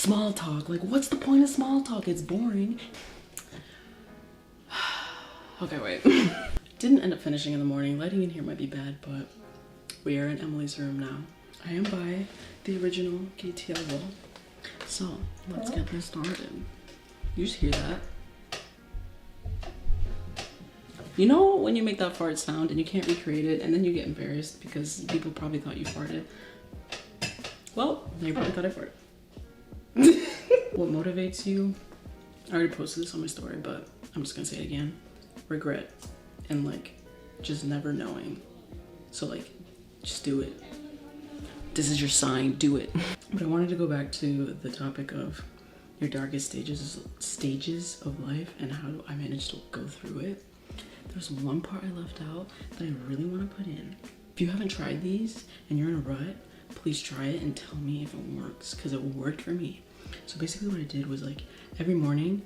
Small talk. Like, what's the point of small talk? It's boring. Okay, wait. Didn't end up finishing in the morning. Lighting in here might be bad, but we are in Emily's room now. I am by the original KTL wall. So, let's get this started. You just hear that? You know when you make that fart sound and you can't recreate it and then you get embarrassed because people probably thought you farted? Well, they probably thought I farted. What motivates you? I already posted this on my story, but I'm just gonna say it again. Regret and like just never knowing. So like just do it. This is your sign, do it. But I wanted to go back to the topic of your darkest stages of life and how I managed to go through it. There's one part I left out that I really want to put in. If you haven't tried these and you're in a rut, please try it and tell me if it works, because it worked for me. So basically what I did was like every morning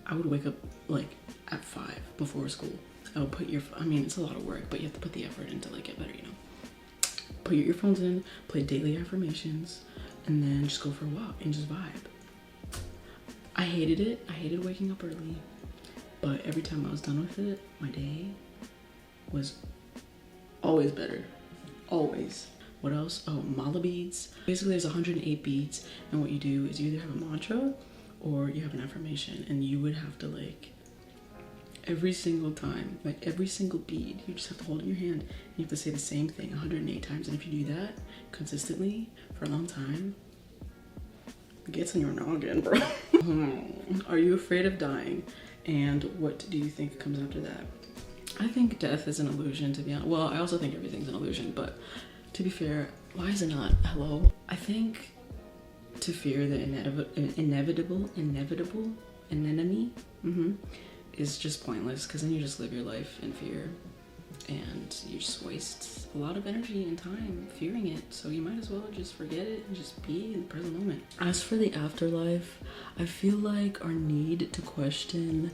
I would wake up like at 5 before school. I would put I mean it's a lot of work, but you have to put the effort in to like get better, you know. Put your earphones in, play daily affirmations, and then just go for a walk and just vibe. I hated it. I hated waking up early. But every time I was done with it, my day was always better. Always. What else? Oh, mala beads. Basically, there's 108 beads, and what you do is you either have a mantra or you have an affirmation, and you would have to like every single time, like every single bead, you just have to hold it in your hand, and you have to say the same thing 108 times. And if you do that consistently for a long time, it gets in your noggin, bro. Are you afraid of dying? And what do you think comes after that? I think death is an illusion, to be honest. Well, I also think everything's an illusion, but to be fair, why is it not? Hello? I think to fear the inevitable enemy is just pointless, because then you just live your life in fear and you just waste a lot of energy and time fearing it. So you might as well just forget it and just be in the present moment. As for the afterlife, I feel like our need to question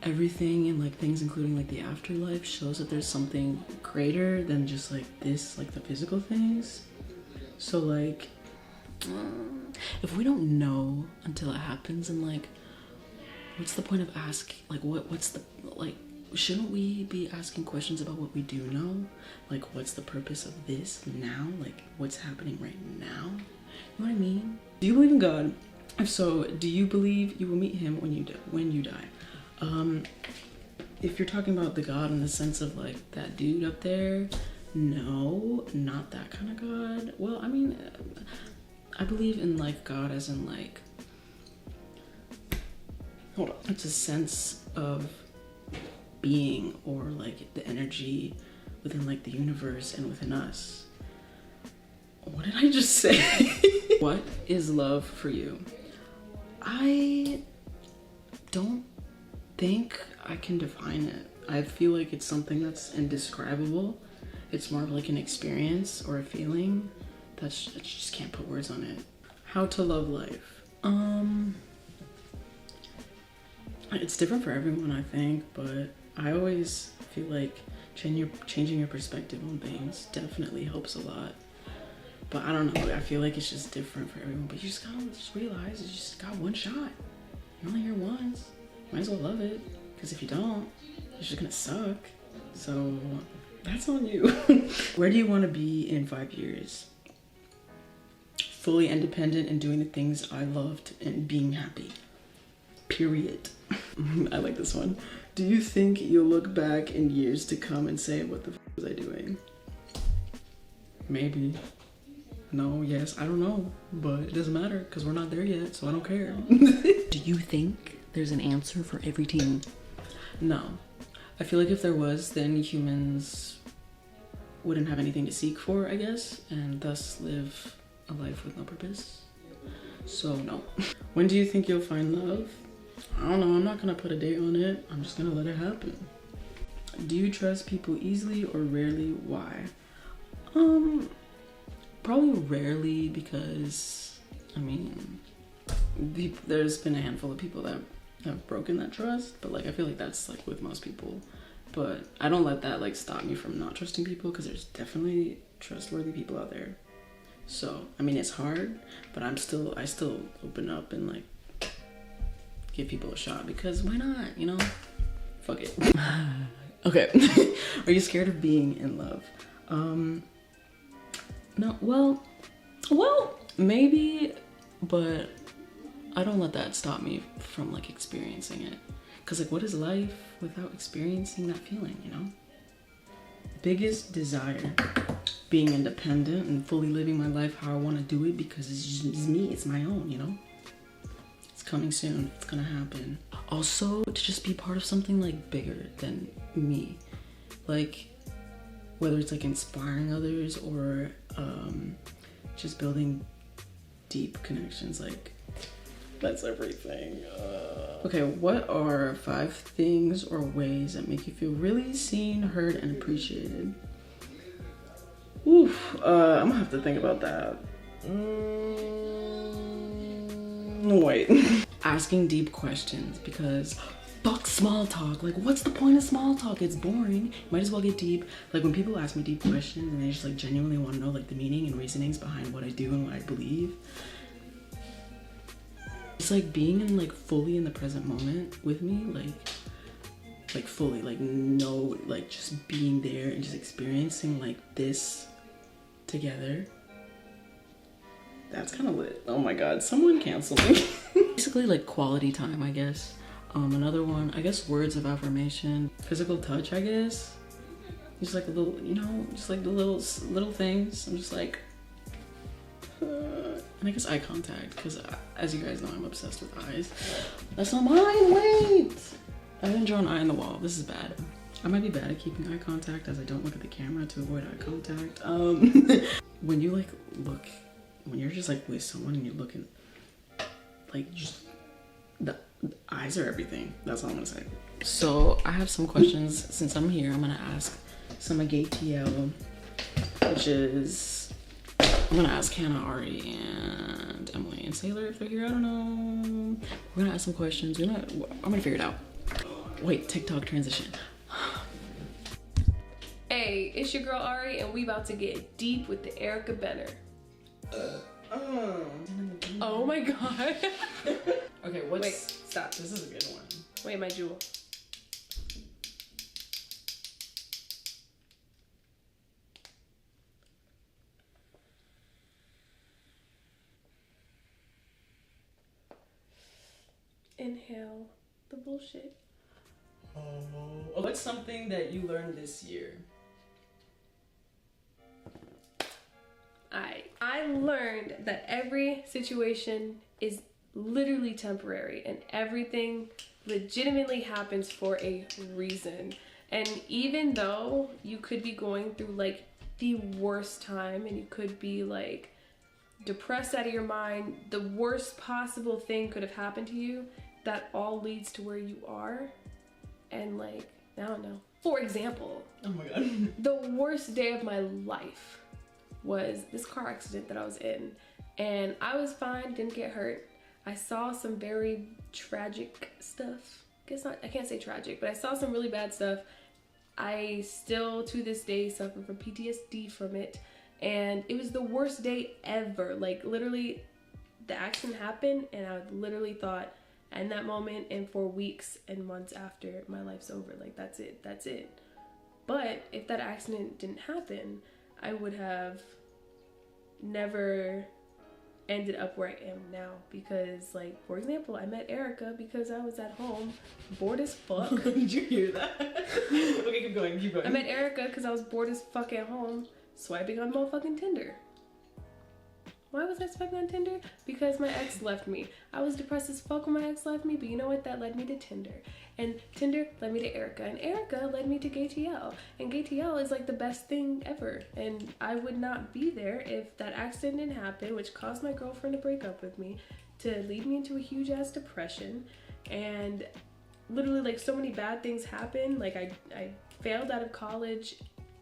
everything and like things including like the afterlife shows that there's something greater than just like this, like the physical things. So like if we don't know until it happens, and like what's the point of asking? Like what's the, like, shouldn't we be asking questions about what we do know? Like, what's the purpose of this now? Like, what's happening right now? You know what I mean? Do you believe in God? If so, do you believe you will meet him when you die? If you're talking about the God in the sense of like that dude up there, no, not that kind of God. Well, I mean, I believe in like God as in like, hold on, it's a sense of being, or like the energy within like the universe and within us. What did I just say? What is love for you? I don't think I can define it. I feel like it's something that's indescribable. It's more of like an experience or a feeling that you just can't put words on it. How to love life. It's different for everyone, I think, but I always feel like changing your perspective on things definitely helps a lot. But I don't know, I feel like it's just different for everyone. But you just gotta realize you just got one shot. You're only here once. Might as well love it. Because if you don't, it's just gonna suck. So that's on you. Where do you want to be in 5 years? Fully independent and doing the things I loved and being happy. Period. I like this one. Do you think you'll look back in years to come and say, what the f was I doing? Maybe. No, yes, I don't know. But it doesn't matter because we're not there yet, so I don't care. Do you think there's an answer for everything? No. I feel like if there was, then humans wouldn't have anything to seek for, I guess, and thus live a life with no purpose. So no. When do you think you'll find love? I don't know, I'm not gonna put a date on it. I'm just gonna let it happen. Do you trust people easily or rarely? Why? Probably rarely, because, I mean, there's been a handful of people that have broken that trust, but like I feel like that's like with most people. But I don't let that like stop me from not trusting people, because there's definitely trustworthy people out there. So I mean, it's hard, but I still open up and like give people a shot, because why not, you know? Fuck it. Okay. Are you scared of being in love? No, well, maybe, but I don't let that stop me from like experiencing it. Cause like, what is life without experiencing that feeling, you know? Biggest desire, being independent and fully living my life how I want to do it, because it's me, it's my own, you know? It's coming soon, it's gonna happen. Also, to just be part of something like bigger than me. Like, whether it's like inspiring others or just building deep connections, like that's everything. Okay, what are 5 things or ways that make you feel really seen, heard, and appreciated? Oof, I'm gonna have to think about that. Wait. Asking deep questions, because fuck small talk. Like, what's the point of small talk? It's boring. Might as well get deep. Like, when people ask me deep questions and they just like genuinely want to know like the meaning and reasonings behind what I do and what I believe, it's like being in like fully in the present moment with me, like fully, like no, like just being there and just experiencing like this together. That's kind of lit. Oh my god, someone cancel me. Basically like quality time, I guess. Another one, I guess words of affirmation. Physical touch, I guess. Just like a little, you know, just like the little things. I'm just like, and I guess eye contact, because as you guys know, I'm obsessed with eyes. That's not mine, wait! I didn't draw an eye on the wall, this is bad. I might be bad at keeping eye contact, as I don't look at the camera to avoid eye contact. When you like look, when you're just like with someone and you're looking, like just, the eyes are everything. That's all I'm gonna say. So I have some questions. Since I'm here, I'm gonna ask some of GayTL, which is, I'm gonna ask Hannah, Ari, and Emily and Sailor if they're here. I don't know. We're gonna ask some questions. I'm gonna figure it out. Wait, TikTok transition. Hey, it's your girl Ari, and we about to get deep with the Erica Benner. Oh my god. Okay, what's... Wait, stop. This is a good one. Wait, my jewel. Inhale the bullshit. What's something that you learned this year? I learned that every situation is literally temporary and everything legitimately happens for a reason. And even though you could be going through like the worst time and you could be like depressed out of your mind, the worst possible thing could have happened to you, that all leads to where you are. And like, I don't know. For example, oh my god. The worst day of my life was this car accident that I was in, and I was fine, didn't get hurt. I saw some very tragic stuff. I can't say tragic, but I saw some really bad stuff. I still to this day suffer from PTSD from it, and it was the worst day ever. Like literally the accident happened and I literally thought in that moment and for weeks and months after, my life's over. Like that's it. But if that accident didn't happen, I would have never ended up where I am now, because like, for example, I met Erica because I was at home bored as fuck. Did you hear that? Okay, keep going. I met Erica because I was bored as fuck at home swiping on motherfucking Tinder. Why was I swiping on Tinder? Because my ex left me. I was depressed as fuck when my ex left me, but you know what? That led me to Tinder. And Tinder led me to Erica. And Erica led me to GayTL. And GayTL is like the best thing ever. And I would not be there if that accident didn't happen, which caused my girlfriend to break up with me, to lead me into a huge ass depression. And literally like so many bad things happened. Like I failed out of college.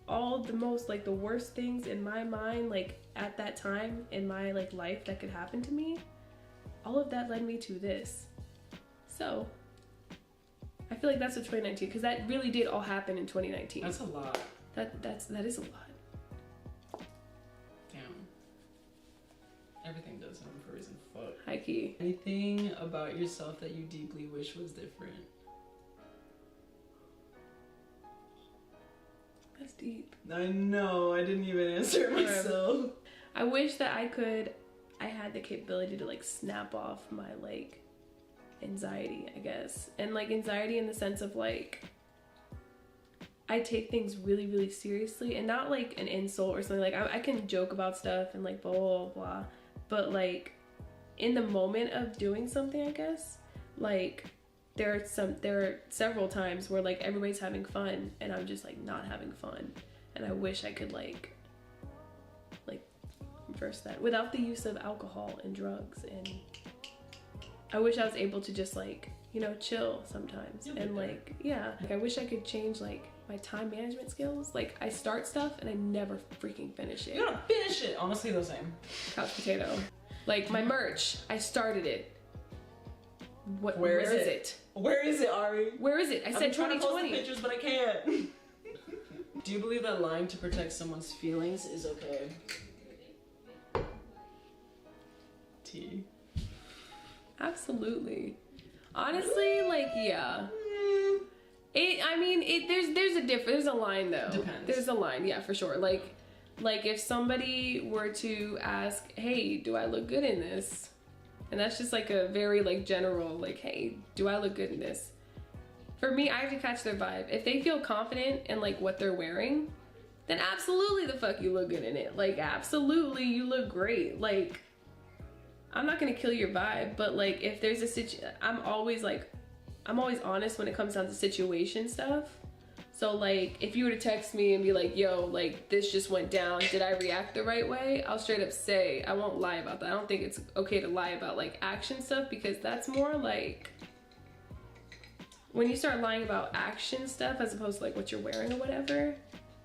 All the most like the worst things in my mind, like at that time in my like life that could happen to me, all of that led me to this. So I feel like that's what 2019, because that really did all happen in 2019. That's a lot. That is a lot. Damn. High key. Anything about yourself that you deeply wish was different? That's deep. I know, I didn't even answer it myself. I wish that I had the capability to like snap off my like anxiety, I guess. And like anxiety in the sense of like, I take things really, really seriously, and not like an insult or something. Like I can joke about stuff and like blah, blah, blah. But like in the moment of doing something, I guess, like there are several times where like everybody's having fun and I'm just like not having fun. And I wish I could like reverse that without the use of alcohol and drugs. And I wish I was able to just like, you know, chill sometimes. And like, yeah, like I wish I could change like my time management skills. Like I start stuff and I never freaking finish it. You gotta finish it. Honestly, the same. Couch potato. Like my merch, I started it. Where is it? Where is it, Ari? Where is it? I said 2020. Trying to post the pictures, but I can't. Do you believe that lying to protect someone's feelings is okay? T. Absolutely. Honestly, like, yeah. There's a line though. Depends. There's a line, yeah, for sure. Like if somebody were to ask, hey, do I look good in this? And that's just like a very like general, like, hey, do I look good in this? For me, I have to catch their vibe. If they feel confident in like what they're wearing, then absolutely the fuck you look good in it. Like absolutely you look great. Like I'm not gonna kill your vibe, but like if there's a I'm always honest when it comes down to situation stuff. So like if you were to text me and be like, yo, like this just went down, did I react the right way? I'll straight up say, I won't lie about that. I don't think it's okay to lie about like action stuff, because that's more like, when you start lying about action stuff as opposed to like what you're wearing or whatever,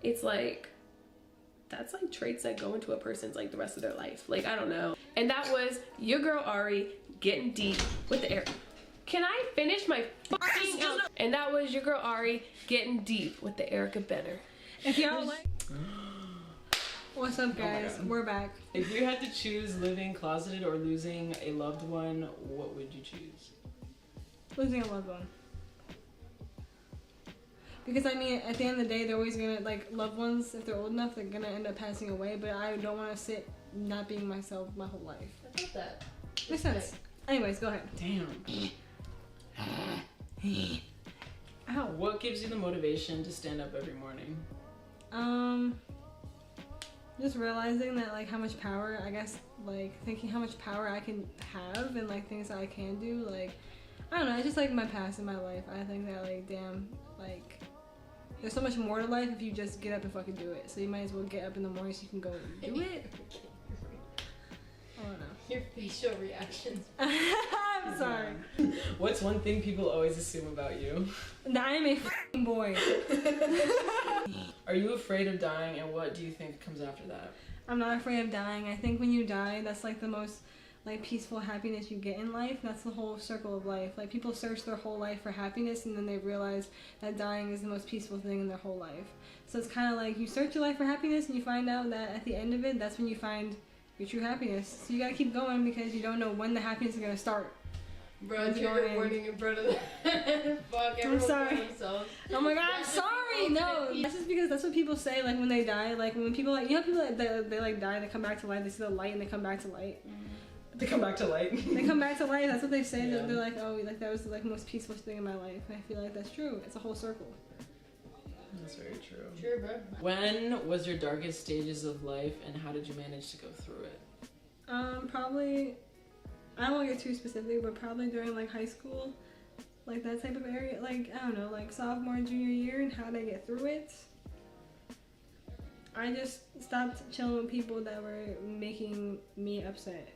it's like, that's like traits that go into a person's like the rest of their life. Like, I don't know. And that was your girl Ari getting deep with the air. Can I finish my fucking out? And that was your girl Ari getting deep with the Erica Benner. If y'all like, what's up guys? We're back. If you had to choose living closeted or losing a loved one, what would you choose? Losing a loved one. Because I mean, at the end of the day, they're always gonna, like, loved ones, if they're old enough, they're gonna end up passing away. But I don't want to sit not being myself my whole life. I thought that. Makes sense. Anyways, go ahead. Damn. Ow. What gives you the motivation to stand up every morning? Just realizing that, like, how much power, I guess, like, thinking how much power I can have and, like, things that I can do. Like, I don't know, it's just, like, my past and my life. I think that, like, damn, like, there's so much more to life if you just get up and fucking do it. So you might as well get up in the morning so you can go and do it. I don't know. Your facial reactions. I'm sorry. What's one thing people always assume about you? That I'm a f***ing boy. Are you afraid of dying, and what do you think comes after that? I'm not afraid of dying. I think when you die, that's like the most like peaceful happiness you get in life. That's the whole circle of life. Like people search their whole life for happiness, and then they realize that dying is the most peaceful thing in their whole life. So it's kind of like you search your life for happiness, and you find out that at the end of it, that's when you find your true happiness. So you gotta keep going because you don't know when the happiness is gonna start. Bro, trigger warning in front of that. Fuck, I'm sorry. Oh my god, I'm sorry. No, that's just because that's what people say. Like when they die, like when people like, you know, people that they like die, they come back to life. They see the light and they come back to light. They come back to light. They come back to life. That's what they say. Yeah. They're like, oh, like that was the like most peaceful thing in my life. And I feel like that's true. It's a whole circle. That's very true. Sure, bro. When was your darkest stages of life, and how did you manage to go through it? Probably, I don't want to get too specific, but probably during like high school, like that type of area, like I don't know, like sophomore, junior year, and how did I get through it? I just stopped chilling with people that were making me upset.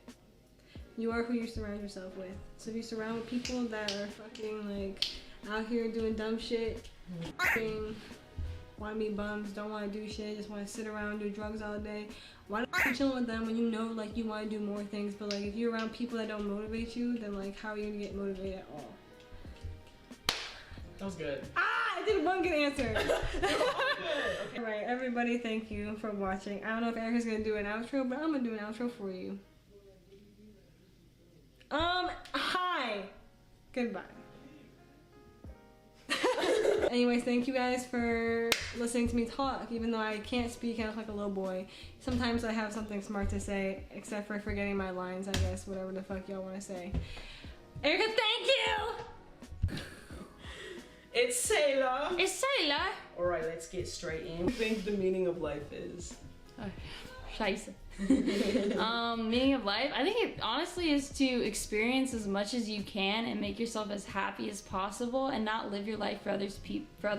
You are who you surround yourself with. So if you surround with people that are fucking like out here doing dumb shit, want to be bums, don't want to do shit, just want to sit around and do drugs all day, why don't you chilling with them when you know like you want to do more things? But like if you're around people that don't motivate you, then like how are you gonna get motivated at all? That was good. I did one good answer. Okay. Alright, everybody, thank you for watching. I don't know if Erica's gonna do an outro, but I'm gonna do an outro for you. Hi. Goodbye. Anyways, thank you guys for listening to me talk. Even though I can't speak, I look like a little boy. Sometimes I have something smart to say, except for forgetting my lines, I guess, whatever the fuck y'all want to say. Erica, thank you! It's Sailor. It's Sailor. All right, let's get straight in. What do you think the meaning of life is? Oh, scheiße. Meaning of life, I think it honestly is to experience as much as you can and make yourself as happy as possible and not live your life for other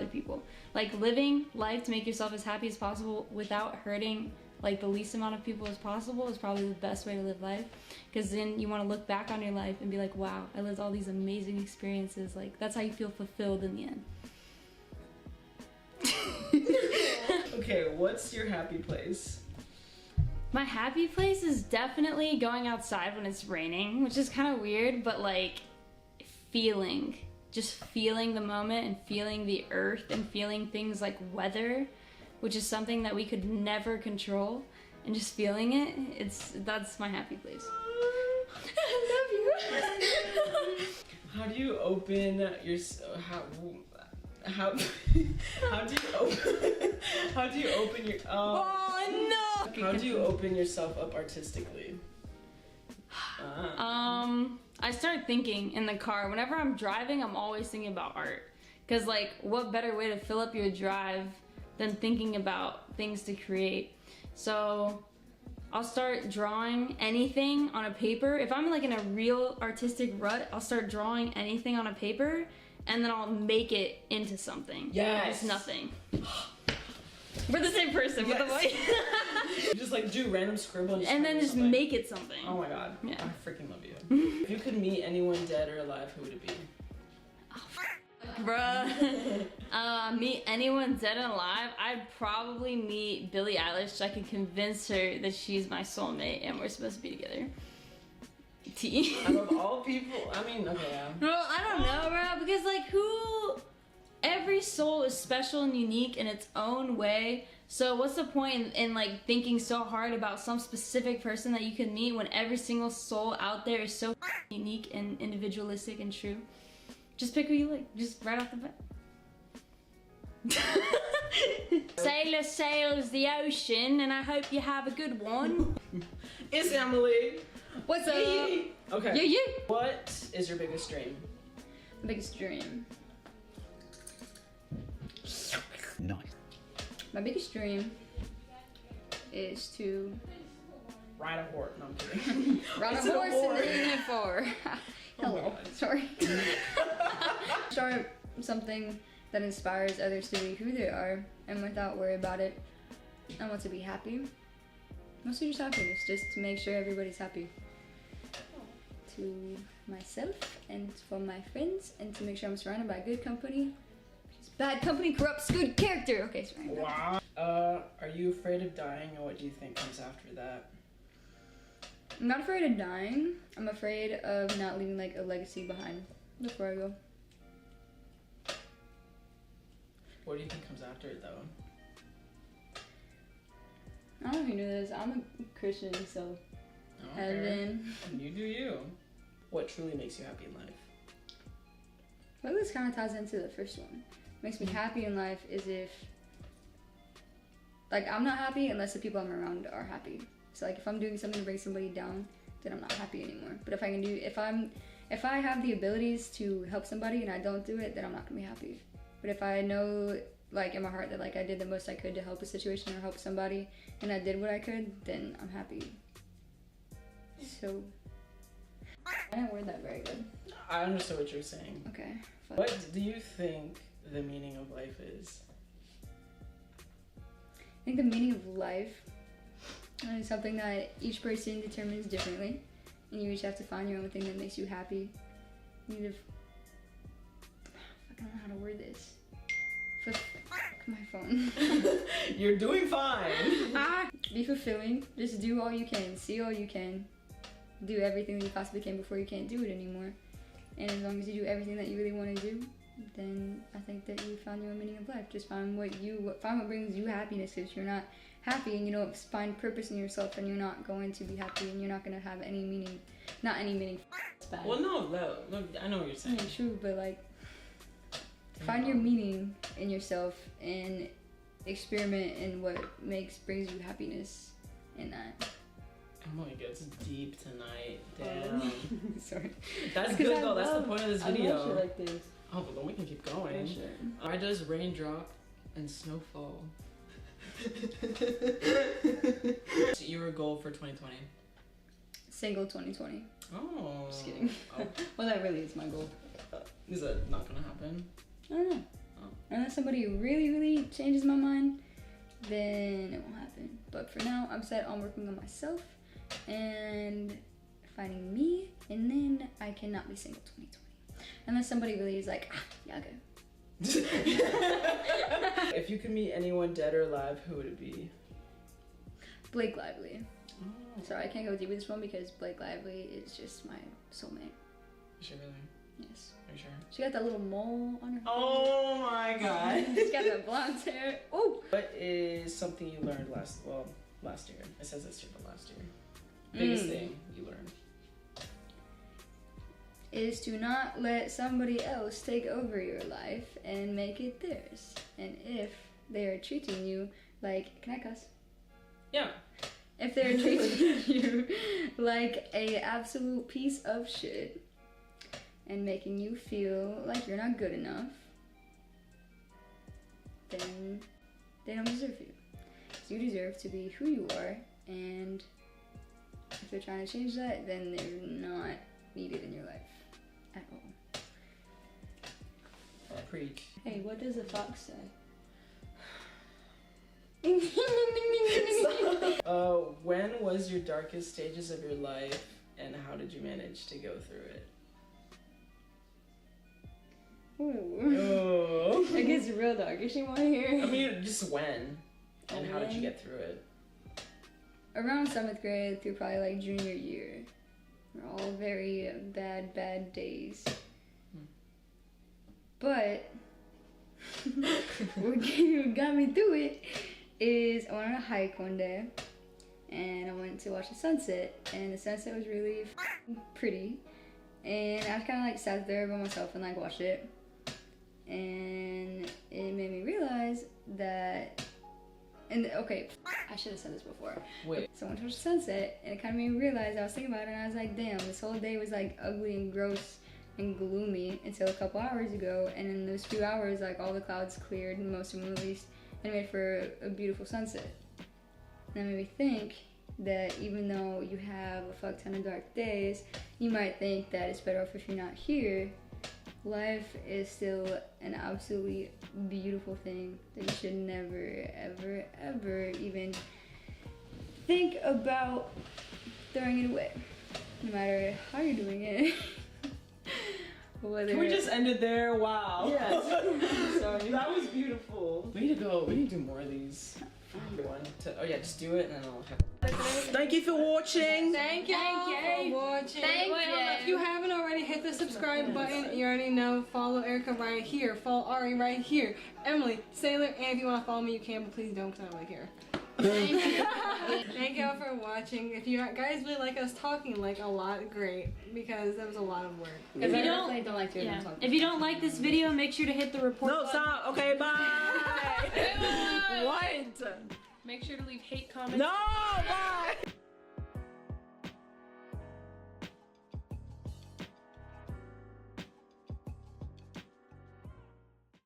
people. Like living life to make yourself as happy as possible without hurting like the least amount of people as possible is probably the best way to live life, because then you want to look back on your life and be like, wow, I lived all these amazing experiences. Like that's how you feel fulfilled in the end. Okay, what's your happy place? My happy place is definitely going outside when it's raining, which is kind of weird, but like just feeling the moment and feeling the earth and feeling things like weather, which is something that we could never control, and just feeling it, that's my happy place. I love you. How do you open your how do you open your oh no! How do you open yourself up artistically? I start thinking in the car. Whenever I'm driving, I'm always thinking about art. Cause like, what better way to fill up your drive than thinking about things to create? So I'll start drawing anything on a paper. If I'm like in a real artistic rut, I'll start drawing anything on a paper and then I'll make it into something. Yes. It's nothing. We're the same person, yes. By the way. You just like do random scribble and then just make it something. Oh my god. Yeah. I freaking love you. If you could meet anyone dead or alive, who would it be? Oh, bruh. Meet anyone dead and alive, I'd probably meet Billie Eilish so I can convince her that she's my soulmate and we're supposed to be together. T. Out of all people, I mean, okay, yeah. Well, I don't know, bro, because like every soul is special and unique in its own way. So what's the point in like thinking so hard about some specific person that you can meet when every single soul out there is so unique and individualistic and true? Just pick who you like, just right off the bat. Sailor sails the ocean and I hope you have a good one. It's Emily. What's up? Okay. Yeah. What is your biggest dream? Biggest dream. Nice. My biggest dream is to Ride a horse. No, I'm kidding. ride a It's a horse horse. in the uniform. Hello. God. Sorry. Start something that inspires others to be who they are and without worry about it. I want to be happy. Mostly just happiness, just to make sure everybody's happy. To myself and for my friends, and to make sure I'm surrounded by good company. Because bad company corrupts good character. Okay, sorry. Wow. Are you afraid of dying, and what do you think comes after that? I'm not afraid of dying. I'm afraid of not leaving like a legacy behind before I go. What do you think comes after it, though? I don't know if you knew this. I'm a Christian, so Okay. heaven. You do you. What truly makes you happy in life? Well, this kind of ties into the first one. What makes me happy in life is if, like, I'm not happy unless the people I'm around are happy. So like, if I'm doing something to bring somebody down, then I'm not happy anymore. But if I have the abilities to help somebody and I don't do it, then I'm not gonna be happy. But if I know, like, in my heart that like I did the most I could to help a situation or help somebody and I did what I could, then I'm happy. So I didn't word that very good. I understood what you're saying. Okay. Fine. What do you think the meaning of life is? I think the meaning of life is something that each person determines differently, and you each have to find your own thing that makes you happy. You need to I don't know how to word this. Fuck my phone. You're doing fine. Be fulfilling. Just do all you can. See all you can. Do everything that you possibly can before you can't do it anymore. And as long as you do everything that you really want to do, then I think that you found your own meaning of life. Just find what brings you happiness. If you're not happy and you don't find purpose in yourself, then you're not going to be happy and you're not going to have any meaning. Not any meaning. bad. Well, no, I know what you're saying. Yeah, true, but like, find your meaning in yourself and experiment in what brings you happiness in that. Oh my god, it's deep tonight. Damn. Sorry. That's good though. That's the point of this video. I love shit like this. Oh, but then we can keep going. Sure. Why does rain drop and snow fall? So your goal for 2020? Single 2020. Oh. Just kidding. Oh. Well, that really is my goal. Is that not gonna happen? I don't know. Oh. Unless somebody really, really changes my mind, then it won't happen. But for now, I'm set on working on myself and finding me, and then I cannot be single 2020. Unless somebody really is like, yeah, okay. If you could meet anyone dead or alive, who would it be? Blake Lively. Oh. Sorry, I can't go deep with this one because Blake Lively is just my soulmate. Is she really? Yes. Are you sure? She got that little mole on her face. Oh my god. She's got that blonde hair. Oh! What is something you learned last year? It says this year, but last year. Biggest thing you learned? Is to not let somebody else take over your life and make it theirs. And if they are treating you like, can I cuss? Yeah. If they're treating you like a absolute piece of shit and making you feel like you're not good enough, then they don't deserve you. So you deserve to be who you are, and if they're trying to change that, then they're not needed in your life at all. Preach. Hey, what does a fox say? When was your darkest stages of your life, and how did you manage to go through it? Ooh. Oh. It gets real dark. If you want to hear. I mean, just when, and how did you get through it? Around 7th grade through probably like junior year. We're all very bad days. But what got me through it is I went on a hike one day and I went to watch the sunset, and the sunset was really pretty, and I kind of like sat there by myself and like watched it, and it made me realize that, and okay, I should have said this before. Wait. So I went to watch the sunset, and it kind of made me realize, I was thinking about it, and I was like, damn, this whole day was like ugly and gross and gloomy until a couple hours ago, and in those few hours, like all the clouds cleared, most of them at least, and it made for a beautiful sunset. And that made me think that even though you have a fuck ton of dark days, you might think that it's better off if you're not here. Life is still an absolutely beautiful thing that you should never, ever, ever even think about throwing it away, no matter how you're doing it. Can we just end it there? Wow. Yes. Sorry. That was beautiful. We need to go. We need to do more of these. Oh yeah, just do it and then I'll have. Thank you for watching. Thank you for watching. Thank you. If you haven't already, hit the subscribe button. You already know. Follow Erica right here. Follow Ari right here. Emily, Sailor, and if you want to follow me, you can, but please don't, because I don't really care. Thank you. Thank y'all for watching. If you guys really like us talking like a lot, great, because that was a lot of work. If you don't like to, Yeah. If you don't like this video, make sure to hit the report No, button. stop. Okay, bye. What? Make sure to leave hate comments. No, bye.